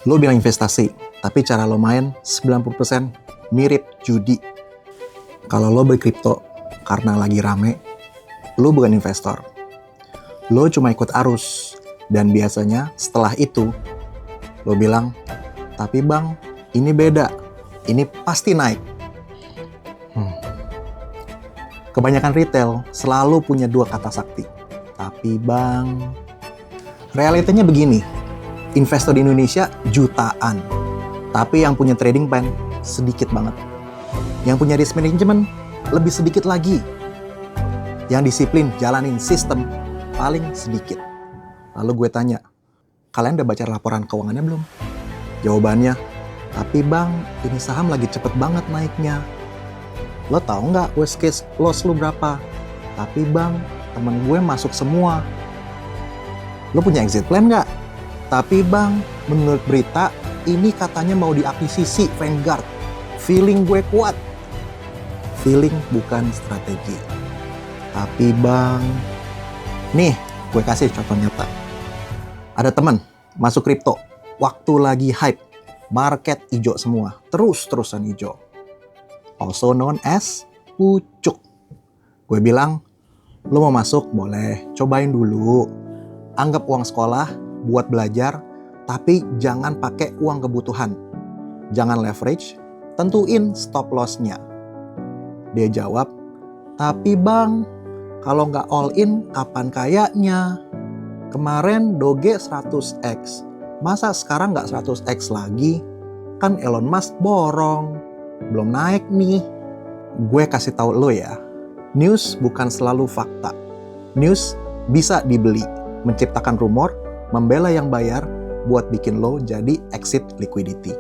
Lo bilang investasi, tapi cara lo main 90% mirip judi. Kalau lo beli kripto karena lagi rame, lo bukan investor. Lo cuma ikut arus, dan biasanya setelah itu, lo bilang, tapi bang, ini beda, ini pasti naik. Kebanyakan retail selalu punya dua kata sakti, tapi bang. Realitanya begini, investor di Indonesia jutaan, tapi yang punya trading plan sedikit banget. Yang punya risk management lebih sedikit lagi. Yang disiplin jalanin sistem paling sedikit. Lalu gue tanya, kalian udah baca laporan keuangannya belum? Jawabannya, tapi bang, ini saham lagi cepet banget naiknya. Lo tau nggak worst case loss lo berapa? Tapi bang, temen gue masuk semua. Lo punya exit plan nggak? Tapi bang, menurut berita, ini katanya mau diakuisisi Vanguard. Feeling gue kuat. Feeling bukan strategi. Tapi bang, nih gue kasih contoh nyata. Ada teman masuk kripto, waktu lagi hype, market hijau semua, terus-terusan hijau. Also known as pucuk. Gue bilang, lo mau masuk boleh, cobain dulu. Anggap uang sekolah buat belajar, tapi jangan pakai uang kebutuhan. Jangan leverage, tentuin stop loss-nya. Dia jawab, tapi bang, kalau nggak all in, kapan kayaknya? Kemarin Doge 100x, masa sekarang nggak 100x lagi? Kan Elon Musk borong, belum naik nih. Gue kasih tahu lo ya, news bukan selalu fakta. News bisa dibeli, menciptakan rumor, membela yang bayar buat bikin lo jadi exit liquidity.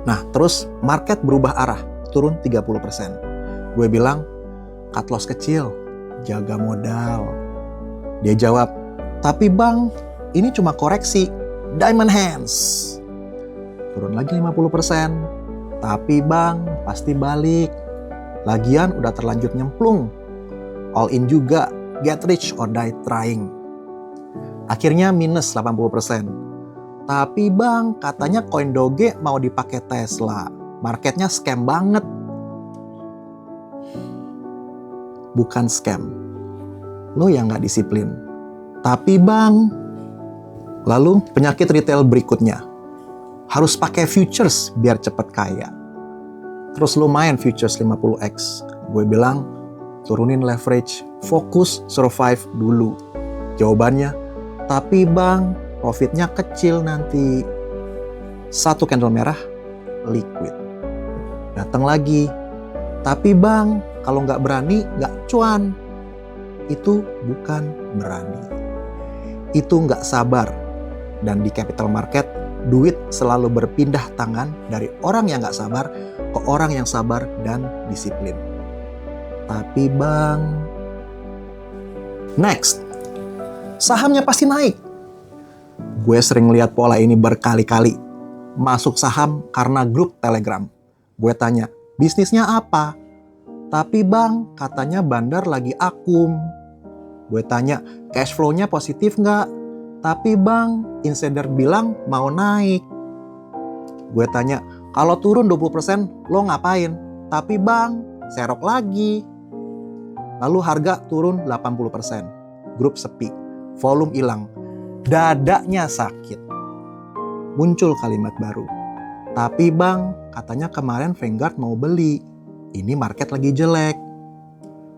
Nah, terus market berubah arah, turun 30%. Gue bilang, cut loss kecil, jaga modal. Dia jawab, tapi bang, ini cuma koreksi, diamond hands. Turun lagi 50%. Tapi bang, pasti balik. Lagian udah terlanjur nyemplung. All in juga, get rich or die trying. Akhirnya minus 80%. Tapi bang, katanya koin Doge mau dipakai Tesla. Marketnya scam banget. Bukan scam. Lo yang gak disiplin. Tapi bang. Lalu penyakit retail berikutnya. Harus pakai futures biar cepet kaya. Terus lo main futures 50x. Gue bilang, turunin leverage. Fokus survive dulu. Jawabannya, tapi bang, profitnya kecil nanti. Satu candle merah, liquid. Datang lagi. Tapi bang, kalau nggak berani, nggak cuan. Itu bukan berani. Itu nggak sabar. Dan di capital market, duit selalu berpindah tangan dari orang yang nggak sabar ke orang yang sabar dan disiplin. Tapi bang, next. Sahamnya pasti naik. Gue sering lihat pola ini berkali-kali. Masuk saham karena grup Telegram. Gue tanya, bisnisnya apa? Tapi bang, katanya bandar lagi akum. Gue tanya, cash flow-nya positif nggak? Tapi bang, insider bilang mau naik. Gue tanya, kalau turun 20% lo ngapain? Tapi bang, serok lagi. Lalu harga turun 80%. Grup sepi. Volume hilang, dadanya sakit. Muncul kalimat baru. Tapi bang, katanya kemarin Vanguard mau beli. Ini market lagi jelek.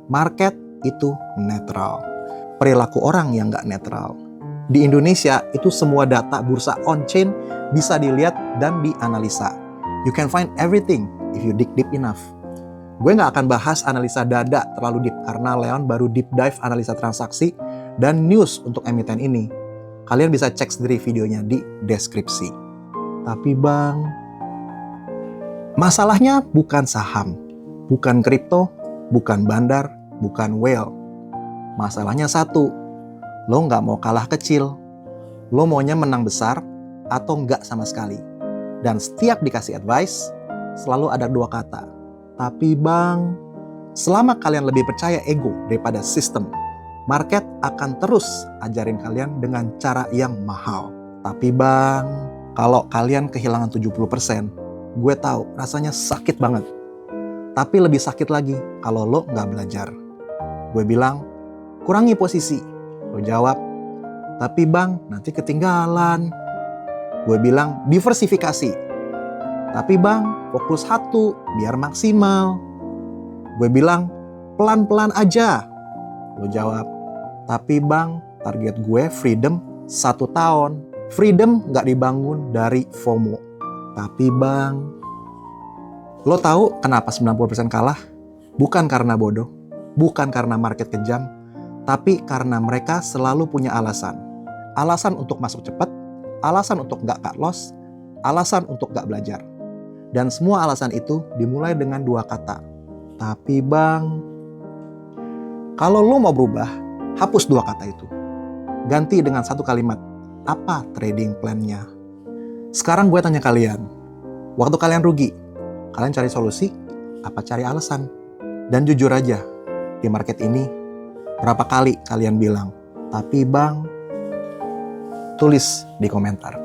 Market itu netral. Perilaku orang yang nggak netral. Di Indonesia, itu semua data bursa on-chain bisa dilihat dan dianalisa. You can find everything if you dig deep enough. Gue nggak akan bahas analisa dada terlalu deep, karena Leon baru deep dive analisa transaksi dan news untuk emiten ini. Kalian bisa cek sendiri videonya di deskripsi. Tapi bang, masalahnya bukan saham, bukan kripto, bukan bandar, bukan whale. Masalahnya satu, lo nggak mau kalah kecil. Lo maunya menang besar atau nggak sama sekali. Dan setiap dikasih advice, selalu ada dua kata. Tapi bang, selama kalian lebih percaya ego daripada sistem, market akan terus ajarin kalian dengan cara yang mahal. Tapi bang, Kalau kalian kehilangan 70%, gue tahu rasanya sakit banget. Tapi lebih sakit lagi kalau lo nggak belajar. Gue bilang, kurangi posisi. Lo jawab, tapi bang, nanti ketinggalan. Gue bilang, diversifikasi. Tapi bang, fokus satu, biar maksimal. Gue bilang, pelan-pelan aja. Lo jawab, tapi bang, target gue freedom 1 tahun. Freedom nggak dibangun dari FOMO. Tapi bang, lo tahu kenapa 90% kalah? Bukan karena bodoh, bukan karena market kejam, tapi karena mereka selalu punya alasan. Alasan untuk masuk cepat, alasan untuk nggak cut loss, alasan untuk nggak belajar. Dan semua alasan itu dimulai dengan 2 kata. Tapi bang, kalau lo mau berubah, hapus 2 kata itu. Ganti dengan 1 kalimat. Apa trading plan-nya? Sekarang gue tanya kalian, waktu kalian rugi, kalian cari solusi, apa cari alasan? Dan jujur aja, di market ini, berapa kali kalian bilang, tapi bang, tulis di komentar.